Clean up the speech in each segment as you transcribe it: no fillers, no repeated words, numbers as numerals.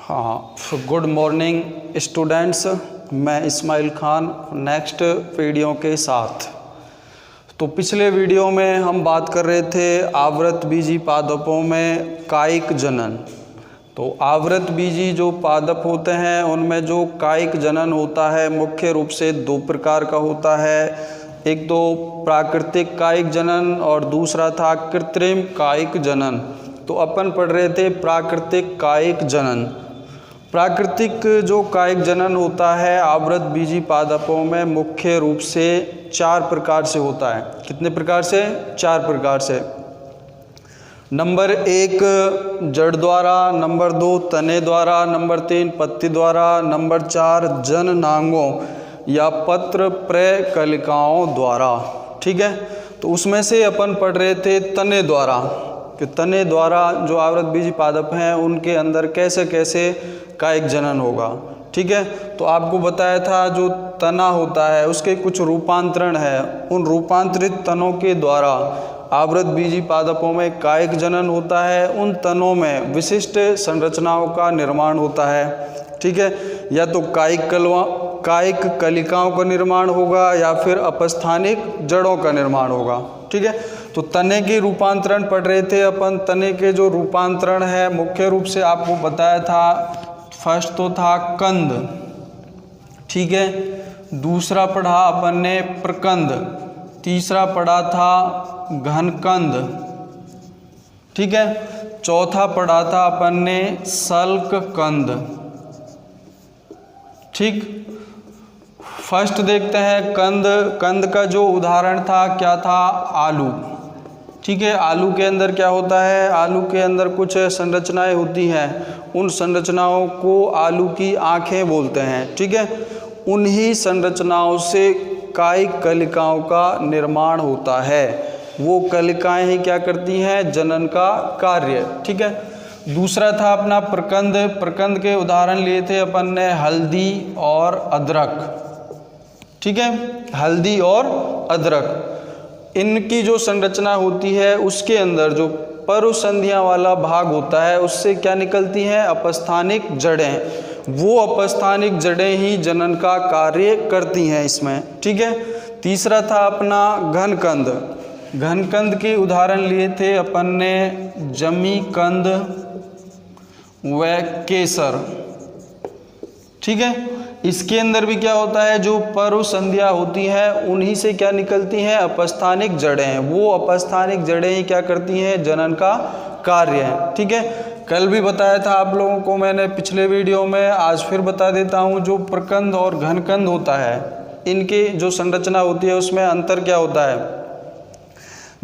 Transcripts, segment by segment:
हाँ, good morning students. मैं Ismail Khan next video के साथ। तो पिछले वीडियो में हम बात कर रहे थे आवृतबीजी पादपों में कायिक जनन। तो आवृतबीजी जो पादप होते हैं उनमें जो कायिक जनन होता है मुख्य रूप से दो प्रकार का होता है। एक तो प्राकृतिक कायिक जनन और दूसरा था कृत्रिम कायिक जनन। तो अपन पढ़ रहे थे प्राकृतिक कायिक जनन। प्राकृतिक जो कायिक जनन होता है आवृतबीजी पादपों में मुख्य रूप से 4 प्रकार से होता है। कितने प्रकार से? 4 प्रकार से। नंबर 1 जड़ द्वारा, नंबर 2 तने द्वारा, नंबर 3 पत्ती द्वारा, नंबर 4 जननांगों या पत्र प्रकलिकाओं द्वारा। ठीक है, तो उसमें से अपन पढ़ रहे थे तने द्वारा कि तने द्वारा जो आवृतबीजी पादप हैं उनके अंदर कैसे कैसे कायिक जनन होगा। ठीक है, तो आपको बताया था जो तना होता है उसके कुछ रूपांतरण है, उन रूपांतरित तनों के द्वारा आवृतबीजी पादपों में कायिक जनन होता है। उन तनों में विशिष्ट संरचनाओं का निर्माण होता है। ठीक है, या तो कायिक कलिकाओं का निर्माण होगा या फिर अपस्थानिक जड़ों का निर्माण होगा। ठीक है, तो तने के रूपांतरण पढ़ रहे थे अपन। तने के जो रूपांतरण है मुख्य रूप से आपको बताया था, फर्स्ट तो था कंद। ठीक है, दूसरा पढ़ा अपन ने प्रकंद, तीसरा पढ़ा था घनकंद। ठीक है, चौथा पढ़ा था अपन ने सल्क कंद। ठीक, फर्स्ट देखते हैं कंद। कंद का जो उदाहरण था क्या था? आलू। ठीक है, आलू के अंदर क्या होता है? आलू के अंदर कुछ संरचनाएं होती हैं, उन संरचनाओं को आलू की आँखें बोलते हैं। ठीक है, उन्हीं संरचनाओं से कायिक कलिकाओं का निर्माण होता है। वो कलिकाएं ही क्या करती हैं? जनन का कार्य। ठीक है, दूसरा था अपना प्रकंद। प्रकंद के उदाहरण लिए थे अपन ने हल्दी और अदरक। ठीक है, हल्दी और अदरक, इनकी जो संरचना होती है उसके अंदर जो परुसंधियां वाला भाग होता है उससे क्या निकलती हैं? अपस्थानिक जड़ें। वो अपस्थानिक जड़ें ही जनन का कार्य करती हैं इसमें। ठीक है, तीसरा था अपना घनकंद। घनकंद के उदाहरण लिए थे अपन ने जमीकंद व केसर। ठीक है, इसके अंदर भी क्या होता है? जो परुसंधियां होती हैं उन्हीं से क्या निकलती हैं? अपस्थानिक जड़ें। वो अपस्थानिक जड़ें ही क्या करती हैं? जनन का कार्य है। ठीक है, कल भी बताया था आप लोगों को मैंने पिछले वीडियो में, आज फिर बता देता हूँ। जो प्रकंद और घनकंद होता है इनके जो संरचना होती है उसमें अंतर क्या होता है?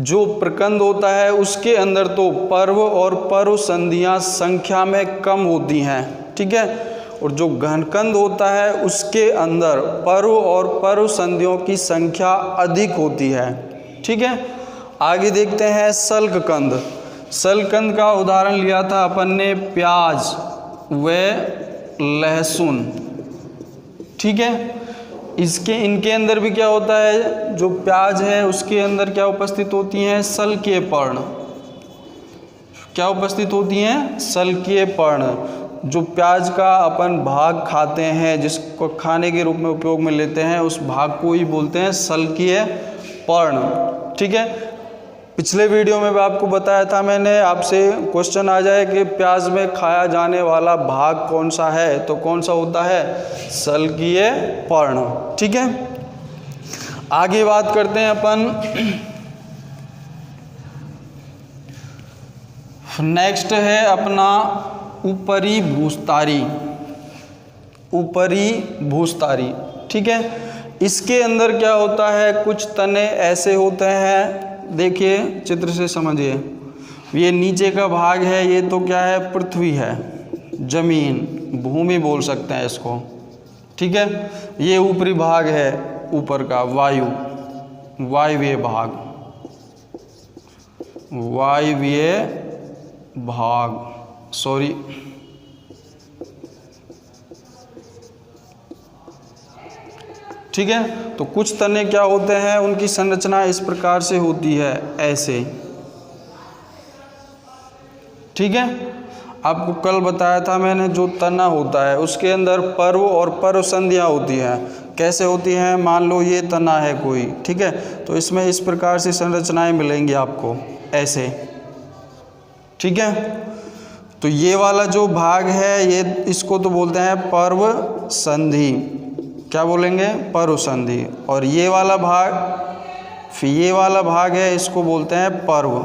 जो प्रकंद होता है उसके अंदर तो पर्व और परुसंधियां संख्या में कम होती हैं। ठीक है, और जो घनकंद होता है उसके अंदर पर्व और परुसंधियों की संख्या अधिक होती है। ठीक है, आगे देखते हैं सल्ककंद। सल्ककंद का उदाहरण लिया था अपन ने प्याज व लहसुन। ठीक है, इनके अंदर भी क्या होता है? जो प्याज है उसके अंदर क्या उपस्थित होती हैं? सल्कीय पर्ण। क्या उपस्थित होती हैं? सल्कीय पर्ण। जो प्याज का अपन भाग खाते हैं, जिसको खाने के रूप में उपयोग में लेते हैं, उस भाग को ही बोलते हैं सल्कीय पर्ण। ठीक है, पिछले वीडियो में भी आपको बताया था मैंने, आपसे क्वेश्चन आ जाए कि प्याज में खाया जाने वाला भाग कौन सा है, तो कौन सा होता है? सल्कीय पर्ण। ठीक है, आगे बात करते हैं अपन। नेक्स्ट है अपना ऊपरी भूस्तारी। ऊपरी भूस्तारी। ठीक है, इसके अंदर क्या होता है? कुछ तने ऐसे होते हैं, देखिए चित्र से समझिए। ये नीचे का भाग है, ये तो क्या है? पृथ्वी है, जमीन, भूमि बोल सकते हैं इसको। ठीक है, ये ऊपरी भाग है, ऊपर का वायवीय भाग, वायवीय भाग, सॉरी, ठीक है। तो कुछ तने क्या होते हैं, उनकी संरचना इस प्रकार से होती है, ऐसे, ठीक है। आपको कल बताया था मैंने, जो तना होता है उसके अंदर पर्व और पर्व संधियाँ होती हैं। कैसे होती हैं? मान लो ये तना है कोई, ठीक है, तो इसमें इस प्रकार से संरचनाएं मिलेंगी आपको ऐसे, ठीक है। तो ये वाला जो भाग है ये, इसको तो बोलते हैं पर्व संधि। क्या बोलेंगे? पर्व संधि। और ये वाला भाग, फिर ये वाला भाग है, इसको बोलते हैं पर्व,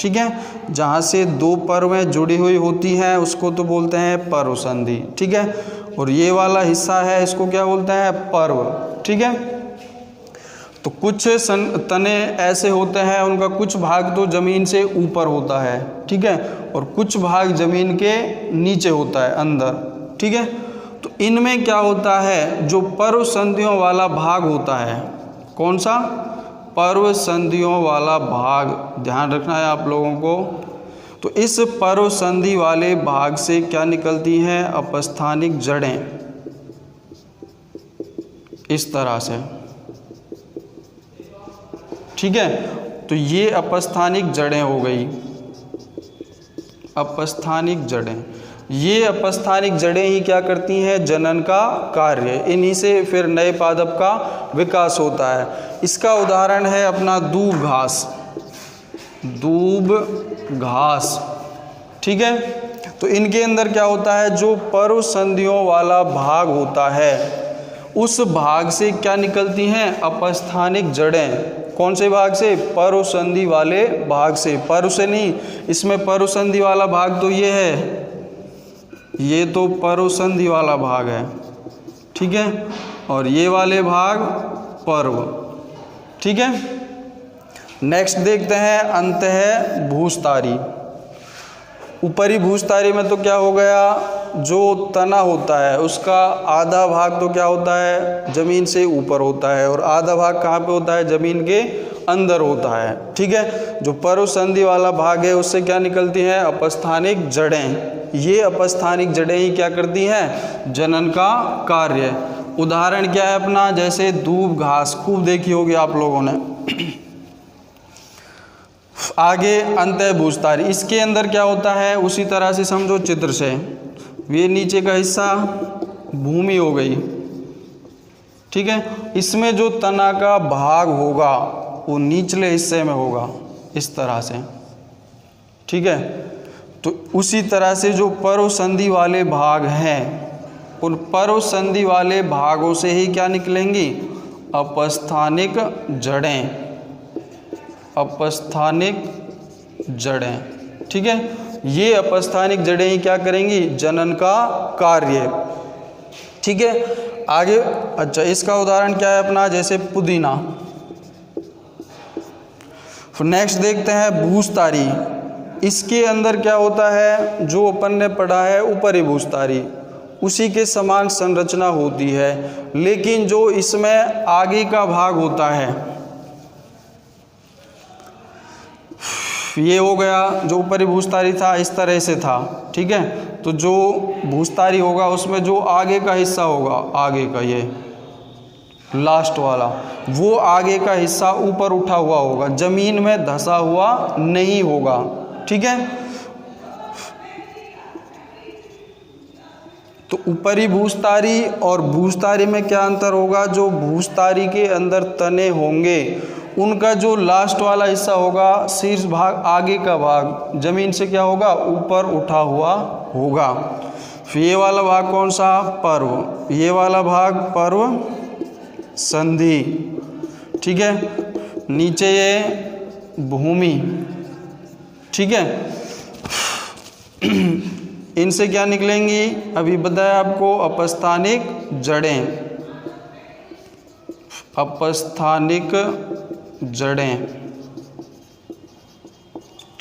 ठीक है। जहाँ से दो पर्वें जुड़ी हुई होती हैं उसको तो बोलते हैं पर्व संधि, ठीक है। और ये वाला हिस्सा है इसको क्या बोलते हैं? पर्व, ठीक है। तो कुछ तने ऐसे होते हैं, उनका कुछ भाग तो ज़मीन से ऊपर होता है, ठीक है, और कुछ भाग ज़मीन के नीचे होता है अंदर, ठीक है। तो इनमें क्या होता है, जो पर्व संधियों वाला भाग होता है, कौन सा? पर्व संधियों वाला भाग, ध्यान रखना है आप लोगों को। तो इस पर्व संधि वाले भाग से क्या निकलती हैं? अपस्थानिक जड़ें, इस तरह से, ठीक है। तो ये अपस्थानिक जड़ें हो गई, अपस्थानिक जड़ें। ये अपस्थानिक जड़ें ही क्या करती हैं? जनन का कार्य। इन्हीं से फिर नए पादप का विकास होता है। इसका उदाहरण है अपना दूब घास, दूब घास, ठीक है। तो इनके अंदर क्या होता है? जो पर्व संधियों वाला भाग होता है उस भाग से क्या निकलती हैं? अपस्थानिक जड़ें। कौन से भाग से? पर्व संधि वाले भाग से। पर्व से नहीं, इसमें पर्व संधि वाला भाग तो ये है, ये तो पर्व संधि वाला भाग है, ठीक है, और ये वाले भाग पर्व, ठीक है। नेक्स्ट देखते हैं अंतः भूस्तारी। ऊपरी भूस्तारी में तो क्या हो गया, जो तना होता है उसका आधा भाग तो क्या होता है? ज़मीन से ऊपर होता है, और आधा भाग कहाँ पे होता है? ज़मीन के अंदर होता है, ठीक है। जो पर्व संधि वाला भाग है उससे क्या निकलती हैं? अपस्थानिक जड़ें। ये अपस्थानिक जड़ें ही क्या करती हैं? जनन का कार्य। उदाहरण क्या है अपना? जैसे दूब घास, खूब देखी होगी आप लोगों ने। आगे अंतः भूस्तारी, इसके अंदर क्या होता है? उसी तरह से समझो चित्र से, ये नीचे का हिस्सा भूमि हो गई, ठीक है। इसमें जो तना का भाग होगा वो निचले हिस्से में होगा, इस तरह से, ठीक है। तो उसी तरह से जो पर्व संधि वाले भाग हैं, उन पर्व संधि वाले भागों से ही क्या निकलेंगी? अपस्थानिक जड़ें, अपस्थानिक जड़ें, ठीक है। ये अपस्थानिक जड़ें ही क्या करेंगी? जनन का कार्य, ठीक है। आगे अच्छा, इसका उदाहरण क्या है अपना? जैसे पुदीना। नेक्स्ट देखते हैं भूस्तारी। इसके अंदर क्या होता है? जो अपन ने पढ़ा है ऊपरी भूस्तारी, उसी के समान संरचना होती है, लेकिन जो इसमें आगे का भाग होता है, ये हो गया जो ऊपरी भूस्तारी था, इस तरह से था, ठीक है। तो जो भूस्तारी होगा उसमें जो आगे का हिस्सा होगा, आगे का ये लास्ट वाला, वो आगे का हिस्सा ऊपर उठा हुआ होगा, जमीन में धंसा हुआ नहीं होगा, ठीक है। तो ऊपरी भूस्तारी और भूस्तारी में क्या अंतर होगा? जो भूस्तारी के अंदर तने होंगे उनका जो लास्ट वाला हिस्सा होगा, शीर्ष भाग, आगे का भाग जमीन से क्या होगा? ऊपर उठा हुआ होगा। फिर ये वाला भाग कौन सा? पर्व। ये वाला भाग पर्व संधि, ठीक है। नीचे ये भूमि, ठीक है। इनसे क्या निकलेंगी? अभी बताया आपको, अपस्थानिक जड़ें, अपस्थानिक जड़ें,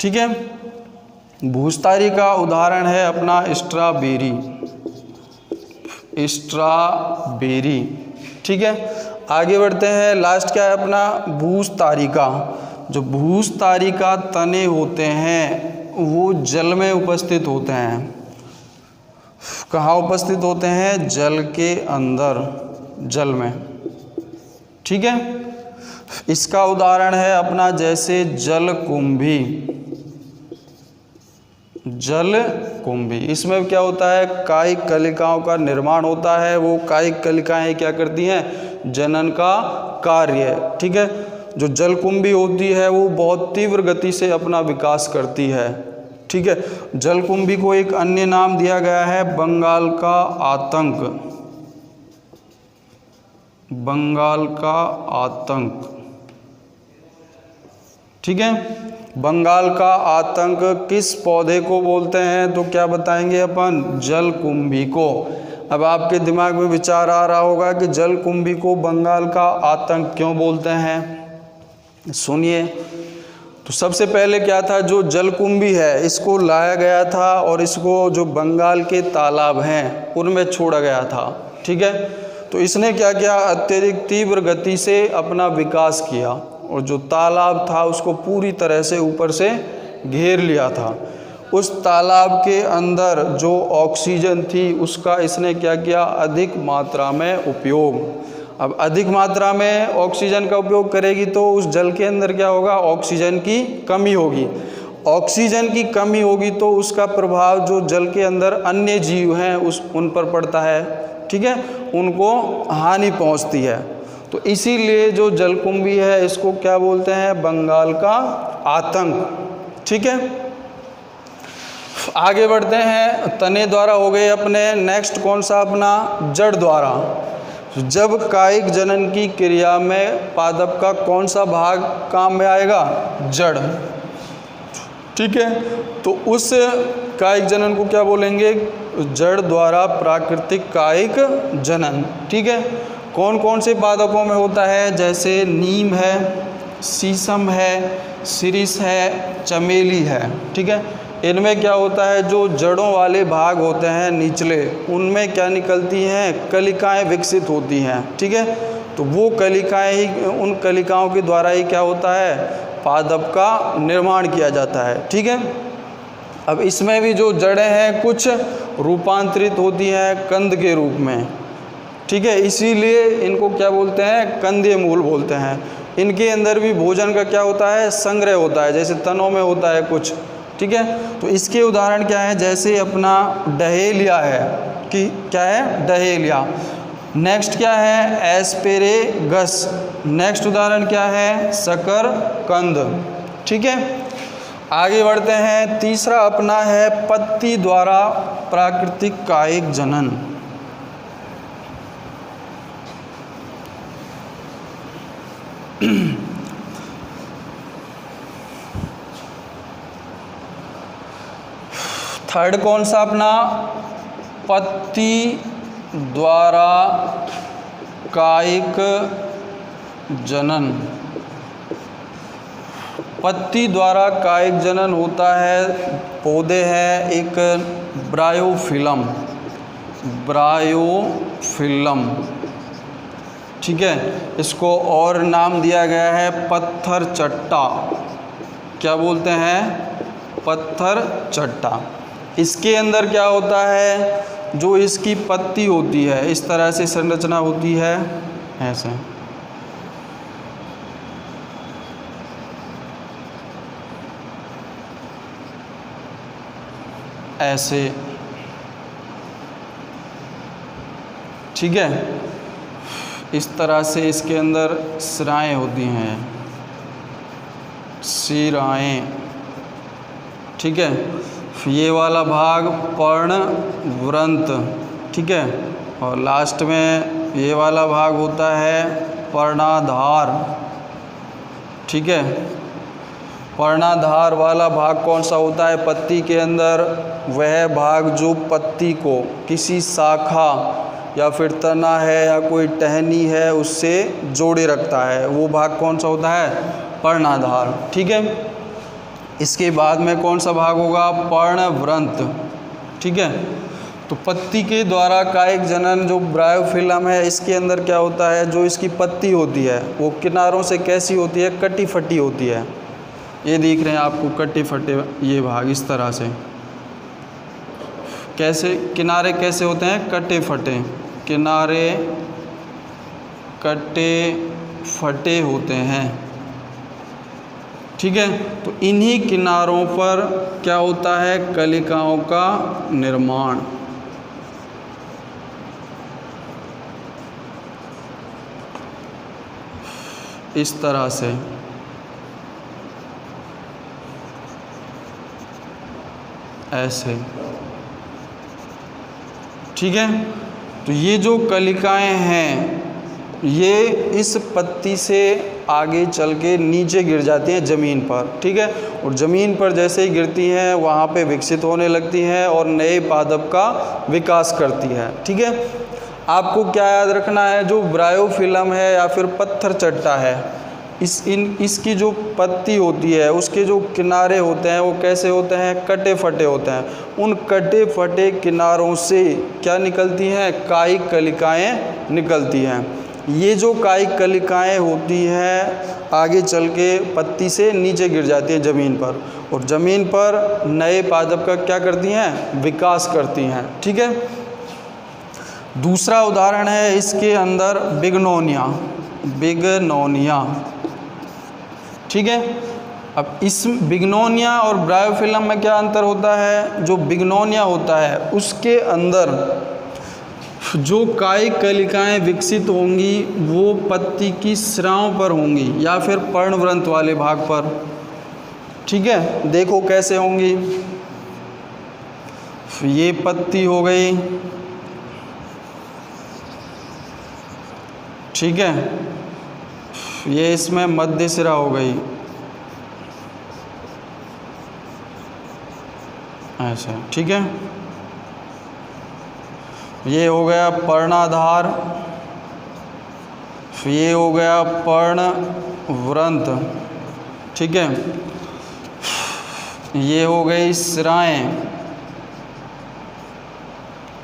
ठीक है। भूस्तारी का उदाहरण है अपना स्ट्रॉबेरी, स्ट्रॉबेरी, ठीक है। आगे बढ़ते हैं, लास्ट क्या है अपना? भूस्तारिका। जो भूस्तारिका तने होते हैं वो जल में उपस्थित होते हैं। कहाँ उपस्थित होते हैं? जल के अंदर, जल में, ठीक है। इसका उदाहरण है अपना जैसे जलकुंभी, जल कुंभी। इसमें क्या होता है, कायिक कलिकाओं का निर्माण होता है। वो कायिक कलिकाएं क्या करती हैं, जनन का कार्य। ठीक है, जो जल कुंभी होती है वो बहुत तीव्र गति से अपना विकास करती है। ठीक है, जल कुंभी को एक अन्य नाम दिया गया है बंगाल का आतंक। बंगाल का आतंक। ठीक है, बंगाल का आतंक किस पौधे को बोलते हैं, तो क्या बताएंगे अपन, जल कुंभी को। अब आपके दिमाग में विचार आ रहा होगा कि जल कुंभी को बंगाल का आतंक क्यों बोलते हैं। सुनिए, तो सबसे पहले क्या था, जो जल कुंभी है इसको लाया गया था और इसको जो बंगाल के तालाब हैं उनमें छोड़ा गया था। ठीक है, तो इसने क्या किया, अत्यधिक तीव्र गति से अपना विकास किया और जो तालाब था उसको पूरी तरह से ऊपर से घेर लिया था। उस तालाब के अंदर जो ऑक्सीजन थी उसका इसने क्या किया, अधिक मात्रा में उपयोग। अब अधिक मात्रा में ऑक्सीजन का उपयोग करेगी तो उस जल के अंदर क्या होगा, ऑक्सीजन की कमी होगी। ऑक्सीजन की कमी होगी तो उसका प्रभाव जो जल के अंदर अन्य जीव हैं उन पर पड़ता है। ठीक है, उनको हानि पहुंचती है। तो इसीलिए जो जलकुंभी है इसको क्या बोलते हैं, बंगाल का आतंक। ठीक है, आगे बढ़ते हैं। तने द्वारा हो गए अपने, नेक्स्ट कौन सा अपना, जड़ द्वारा। जब कायिक जनन की क्रिया में पादप का कौन सा भाग काम में आएगा, जड़। ठीक है, तो उस कायिक जनन को क्या बोलेंगे, जड़ द्वारा प्राकृतिक कायिक जनन। ठीक है, कौन कौन से पादपों में होता है, जैसे नीम है, शीशम है, शिरीष है, चमेली है। ठीक है, इनमें क्या होता है, जो जड़ों वाले भाग होते हैं निचले, उनमें क्या निकलती हैं, कलिकाएं विकसित होती हैं। ठीक है, तो वो कलिकाएं ही, उन कलिकाओं के द्वारा ही क्या होता है, पादप का निर्माण किया जाता है। ठीक है, अब इसमें भी जो जड़ें हैं कुछ रूपांतरित होती हैं कंद के रूप में। ठीक है, इसीलिए इनको क्या बोलते हैं, कंदीय मूल बोलते हैं। इनके अंदर भी भोजन का क्या होता है, संग्रह होता है, जैसे तनों में होता है कुछ। ठीक है, तो इसके उदाहरण क्या है, जैसे अपना डहेलिया है, कि क्या है, डहेलिया। नेक्स्ट क्या है, एस्पेरेगस। नेक्स्ट उदाहरण क्या है, शकरकंद। ठीक है, आगे बढ़ते हैं। तीसरा अपना है पत्ती द्वारा प्राकृतिक कायिक जनन। थर्ड कौन सा अपना, पत्ती द्वारा कायिक जनन। पत्ती द्वारा कायिक जनन होता है, पौधे हैं एक ब्रायोफिलम। ब्रायोफिलम। ठीक है, इसको और नाम दिया गया है पत्थर चट्टा। क्या बोलते हैं, पत्थर चट्टा। इसके अंदर क्या होता है, जो इसकी पत्ती होती है इस तरह से संरचना होती है, ऐसे। ऐसे। ठीक है, इस तरह से इसके अंदर सिराएं होती हैं, सिराएं। ठीक है, ये वाला भाग पर्णवृंत। ठीक है, और लास्ट में ये वाला भाग होता है पर्णाधार। ठीक है, पर्णाधार वाला भाग कौन सा होता है पत्ती के अंदर, वह भाग जो पत्ती को किसी शाखा या फिर तना है या कोई टहनी है उससे जोड़े रखता है, वो भाग कौन सा होता है, पर्णाधार। ठीक है, इसके बाद में कौन सा भाग होगा, पर्णवृंत। ठीक है, तो पत्ती के द्वारा कायिक जनन जो ब्रायोफिलम है, इसके अंदर क्या होता है, जो इसकी पत्ती होती है वो किनारों से कैसी होती है, कटी फटी होती है। ये दिख रहे हैं आपको कटे फटे ये भाग, इस तरह से। कैसे किनारे कैसे होते हैं, कटे फटे, किनारे कटे फटे होते हैं। ठीक है। तो इन्हीं किनारों पर क्या होता है, कलिकाओं का निर्माण। इस तरह से ऐसे, ठीक है। तो ये जो कलिकाएं हैं ये इस पत्ती से आगे चल के नीचे गिर जाती हैं ज़मीन पर, ठीक है। और ज़मीन पर जैसे ही गिरती हैं वहाँ पे विकसित होने लगती हैं और नए पादप का विकास करती है, ठीक है। आपको क्या याद रखना है, जो ब्रायोफिलम है या फिर पत्थर चट्टा है, इसकी जो पत्ती होती है उसके जो किनारे होते हैं वो कैसे होते हैं, कटे फटे होते हैं। उन कटे फटे किनारों से क्या निकलती हैं, कायिक कलिकाएं निकलती हैं। ये जो कायिक कलिकाएं होती हैं आगे चल के पत्ती से नीचे गिर जाती हैं ज़मीन पर, और ज़मीन पर नए पादप का क्या करती हैं, विकास करती हैं, ठीक है। दूसरा उदाहरण है इसके अंदर बिग्नोनिया, बिग्नोनिया, ठीक है। अब इस बिग्नोनिया और ब्रायोफिलम में क्या अंतर होता है, जो बिग्नोनिया होता है उसके अंदर जो कायिक कलिकाएं विकसित होंगी वो पत्ती की सिराओं पर होंगी या फिर पर्णवृंत वाले भाग पर, ठीक है। देखो कैसे होंगी, ये पत्ती हो गई, ठीक है, ये इसमें मध्य सिरा हो गई ऐसा, ठीक है। ये हो गया पर्णाधार, ये हो गया पर्णवृंत, ठीक है। ये हो गई सिराएं,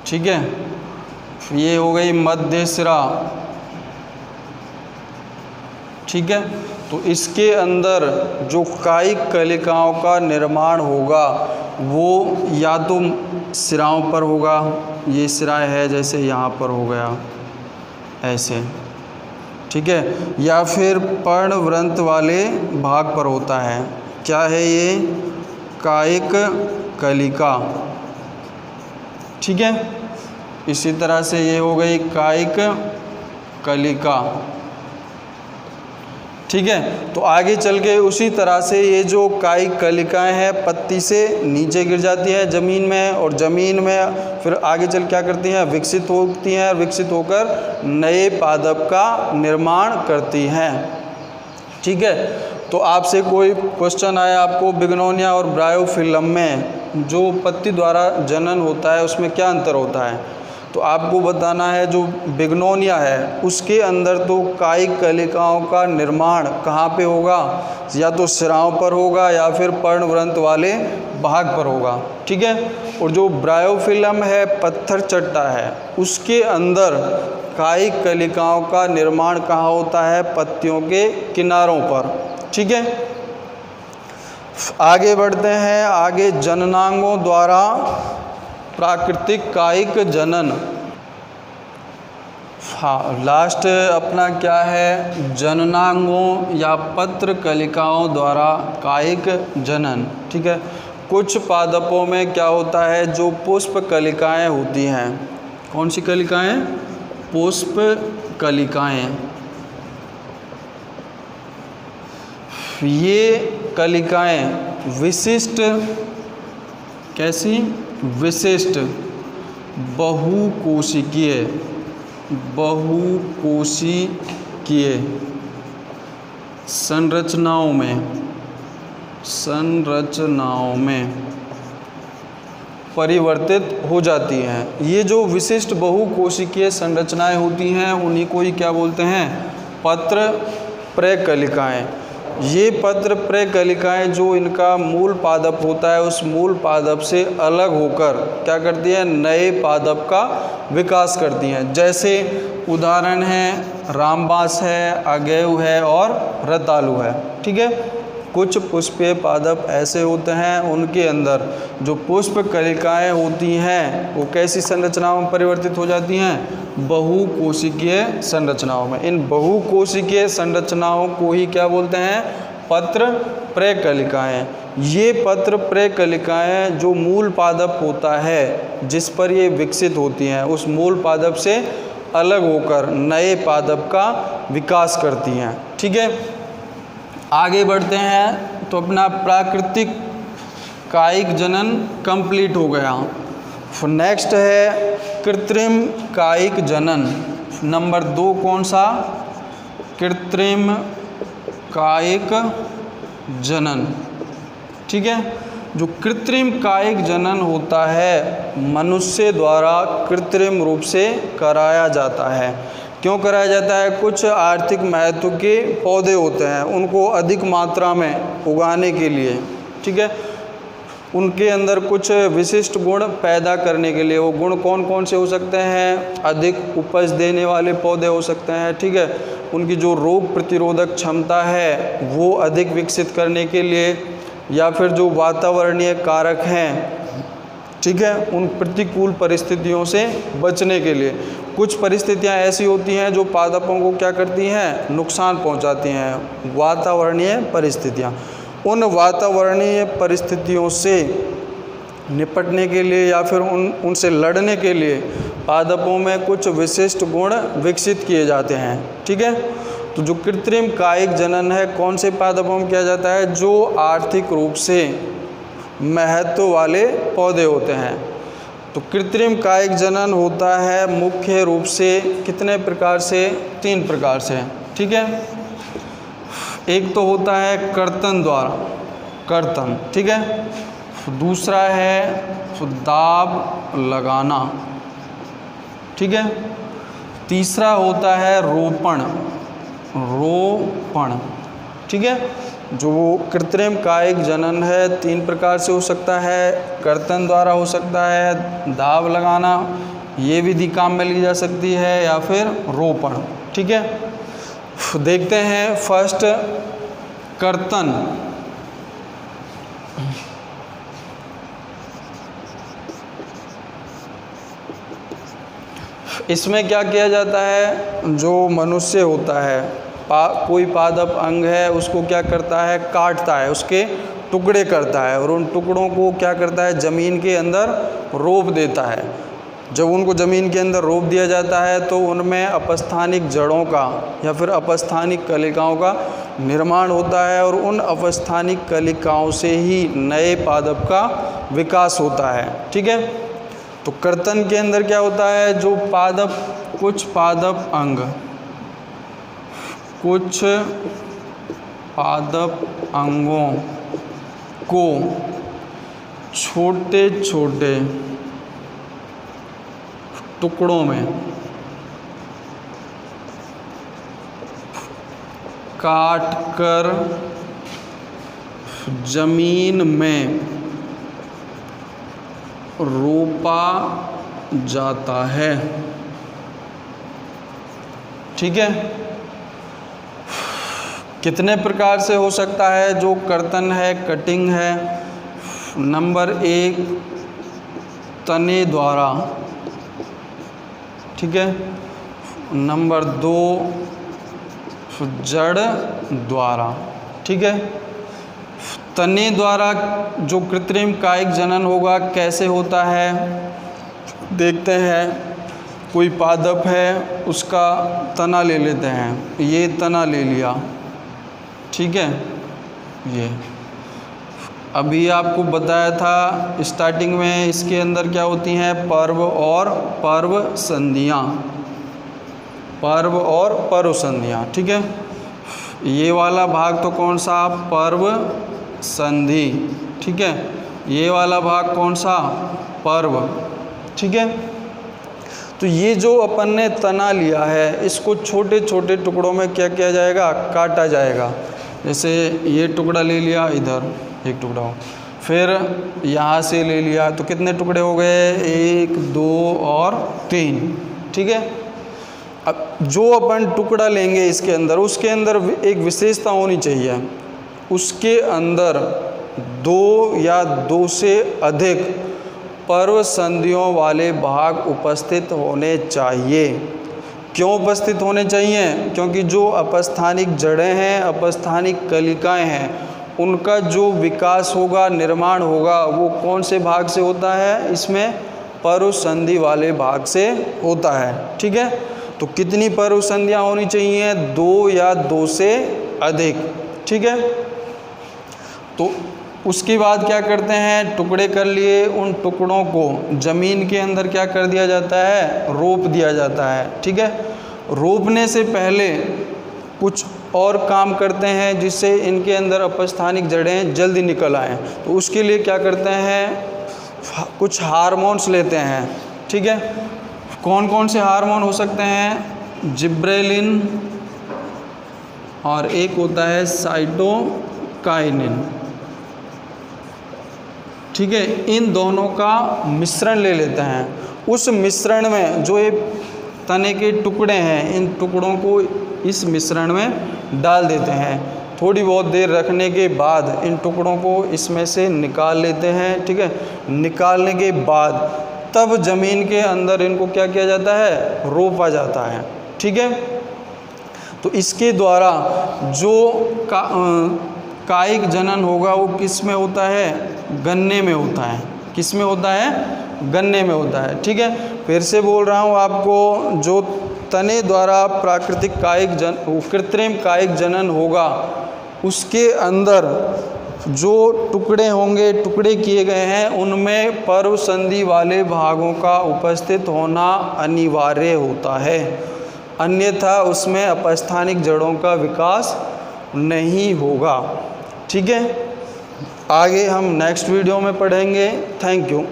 ठीक है। ये हो गई मध्य सिरा, ठीक है। तो इसके अंदर जो कायिक कलिकाओं का निर्माण होगा वो या तो सिराओं पर होगा, ये सिरा है जैसे यहाँ पर हो गया ऐसे, ठीक है, या फिर पर्णवृंत वाले भाग पर होता है। क्या है ये, कायिक कलिका, ठीक है। इसी तरह से ये हो गई कायिक कलिका, ठीक है। तो आगे चल के उसी तरह से ये जो कायिक कलिकाएं हैं पत्ती से नीचे गिर जाती है ज़मीन में, और ज़मीन में फिर आगे चल क्या करती हैं, विकसित होती हैं, और विकसित होकर नए पादप का निर्माण करती हैं, ठीक है। तो आपसे कोई क्वेश्चन आया आपको बिग्नोनिया और ब्रायोफिलम में जो पत्ती द्वारा जनन होता है उसमें क्या अंतर होता है, तो आपको बताना है जो बिग्नोनिया है उसके अंदर तो कायिक कलिकाओं का निर्माण कहाँ पे होगा, या तो सिराओं पर होगा या फिर पर्णवृंत वाले भाग पर होगा, ठीक है। और जो ब्रायोफिलम है, पत्थर चट्टा है, उसके अंदर कायिक कलिकाओं का निर्माण कहाँ होता है, पत्तियों के किनारों पर, ठीक है। आगे बढ़ते हैं, आगे जननांगों द्वारा प्राकृतिक कायिक जनन। हाँ, लास्ट अपना क्या है, जननांगों या पत्र कलिकाओं द्वारा कायिक जनन, ठीक है। कुछ पादपों में क्या होता है, जो पुष्प कलिकाएं होती हैं, कौन सी कलिकाएं, पुष्प कलिकाएं, ये कलिकाएं विशिष्ट, कैसी, विशिष्ट बहुकोशिकीय, बहुकोशिकीय संरचनाओं में परिवर्तित हो जाती हैं। ये जो विशिष्ट बहुकोशिकीय संरचनाएं होती हैं उन्हीं को ही क्या बोलते हैं, पत्र प्रकलिकाएं। ये पत्र प्रकलिकाएं जो इनका मूल पादप होता है उस मूल पादप से अलग होकर क्या करती है, नए पादप का विकास करती हैं। जैसे उदाहरण है रामबास है, अगेव है और रतालू है, ठीक है। कुछ पुष्पीय पादप ऐसे होते हैं उनके अंदर जो पुष्प कलिकाएं होती हैं वो कैसी संरचनाओं में परिवर्तित हो जाती हैं, बहुकोशिकीय संरचनाओं में। इन बहुकोशिकीय संरचनाओं को ही क्या बोलते हैं, पत्र प्रकलिकाएं। ये पत्र प्रकलिकाएं जो मूल पादप होता है जिस पर ये विकसित होती हैं, उस मूल पादप से अलग होकर नए पादप का विकास करती हैं। ठीक है, आगे बढ़ते हैं तो अपना प्राकृतिक कायिक जनन कंप्लीट हो गया। नेक्स्ट है कृत्रिम कायिक जनन। नंबर 2 कौन सा? कृत्रिम कायिक जनन। ठीक है, जो कृत्रिम कायिक जनन होता है मनुष्य द्वारा कृत्रिम रूप से कराया जाता है। क्यों कराया जाता है? कुछ आर्थिक महत्व के पौधे होते हैं, उनको अधिक मात्रा में उगाने के लिए, ठीक है, उनके अंदर कुछ विशिष्ट गुण पैदा करने के लिए। वो गुण कौन कौन से हो सकते हैं? अधिक उपज देने वाले पौधे हो सकते हैं, ठीक है, उनकी जो रोग प्रतिरोधक क्षमता है वो अधिक विकसित करने के लिए, या फिर जो वातावरणीय कारक हैं, ठीक है, उन प्रतिकूल परिस्थितियों से बचने के लिए। कुछ परिस्थितियां ऐसी होती हैं जो पादपों को क्या करती हैं? नुकसान पहुंचाती हैं, वातावरणीय परिस्थितियां। उन वातावरणीय परिस्थितियों से निपटने के लिए या फिर उनसे लड़ने के लिए पादपों में कुछ विशिष्ट गुण विकसित किए जाते हैं। ठीक है, तो जो कृत्रिम कायिक जनन है कौन से पादपों में किया जाता है? जो आर्थिक रूप से महत्व वाले पौधे होते हैं। तो कृत्रिम कायिक जनन होता है मुख्य रूप से कितने प्रकार से? 3 प्रकार से। ठीक है, एक तो होता है कर्तन द्वारा, कर्तन, ठीक है, दूसरा है दाब लगाना, ठीक है, तीसरा होता है रोपण, रोपण। ठीक है, जो कृत्रिम कायिक जनन है 3 प्रकार से हो सकता है। कर्तन द्वारा हो सकता है, दाब लगाना ये विधि काम में ली जा सकती है, या फिर रोपण। ठीक है, देखते हैं फर्स्ट कर्तन। इसमें क्या किया जाता है? जो मनुष्य होता है, कोई पादप अंग है उसको क्या करता है? काटता है, उसके टुकड़े करता है, और उन टुकड़ों को क्या करता है? ज़मीन के अंदर रोप देता है। जब उनको ज़मीन के अंदर रोप दिया जाता है तो उनमें अपस्थानिक जड़ों का या फिर अपस्थानिक कलिकाओं का निर्माण होता है, और उन अपस्थानिक कलिकाओं से ही नए पादप का विकास होता है। ठीक है, तो कर्तन के अंदर क्या होता है? जो पादप, कुछ पादप अंग, कुछ पादप अंगों को छोटे छोटे टुकड़ों में काट कर जमीन में रोपा जाता है। ठीक है, कितने प्रकार से हो सकता है जो कर्तन है, कटिंग है? नंबर 1 तने द्वारा, ठीक है, नंबर 2 जड़ द्वारा। ठीक है, तने द्वारा जो कृत्रिम कायिक जनन होगा कैसे होता है देखते हैं। कोई पादप है उसका तना ले लेते हैं, ये तना ले लिया, ठीक है, ये अभी आपको बताया था स्टार्टिंग में इसके अंदर क्या होती हैं? पर्व और पर्व संधियाँ, पर्व और पर्व संधियाँ। ठीक है, ये वाला भाग तो कौन सा? पर्व संधि। ठीक है, ये वाला भाग कौन सा? पर्व। ठीक है, तो ये जो अपन ने तना लिया है इसको छोटे छोटे टुकड़ों में क्या किया जाएगा? काटा जाएगा। जैसे ये टुकड़ा ले लिया, इधर एक टुकड़ा हो, फिर यहाँ से ले लिया, तो कितने टुकड़े हो गए? 1 2 और 3। ठीक है, अब जो अपन टुकड़ा लेंगे इसके अंदर, उसके अंदर एक विशेषता होनी चाहिए, उसके अंदर 2 या 2 से अधिक पर्व संधियों वाले भाग उपस्थित होने चाहिए। क्यों उपस्थित होने चाहिए? क्योंकि जो अपस्थानिक जड़ें हैं, अपस्थानिक कलिकाएं हैं, उनका जो विकास होगा, निर्माण होगा, वो कौन से भाग से होता है? इसमें परुसंधि वाले भाग से होता है। ठीक है, तो कितनी परुसंधियाँ होनी चाहिए? 2 या 2 से अधिक। ठीक है, तो उसके बाद क्या करते हैं? टुकड़े कर लिए, उन टुकड़ों को ज़मीन के अंदर क्या कर दिया जाता है? रोप दिया जाता है। ठीक है, रोपने से पहले कुछ और काम करते हैं जिससे इनके अंदर अपस्थानिक जड़ें जल्दी निकल आएँ। तो उसके लिए क्या करते हैं? कुछ हार्मोन्स लेते हैं। ठीक है, कौन कौन से हार्मोन हो सकते हैं? जिब्रेलिन और एक होता है साइटोकाइनिन। ठीक है, इन दोनों का मिश्रण ले लेते हैं। उस मिश्रण में जो ये तने के टुकड़े हैं, इन टुकड़ों को इस मिश्रण में डाल देते हैं। थोड़ी बहुत देर रखने के बाद इन टुकड़ों को इसमें से निकाल लेते हैं। ठीक है, निकालने के बाद तब ज़मीन के अंदर इनको क्या किया जाता है? रोपा जाता है। ठीक है, तो इसके द्वारा जो कायिक जनन होगा वो किस में होता है? गन्ने में होता है। किस में होता है? गन्ने में होता है। ठीक है, फिर से बोल रहा हूँ आपको, जो तने द्वारा प्राकृतिक कृत्रिम कायिक जनन होगा, उसके अंदर जो टुकड़े होंगे, टुकड़े किए गए हैं, उनमें परुसंधि वाले भागों का उपस्थित होना अनिवार्य होता है, अन्यथा उसमें अपस्थानिक जड़ों का विकास नहीं होगा। ठीक है, आगे हम नेक्स्ट वीडियो में पढ़ेंगे। Thank you.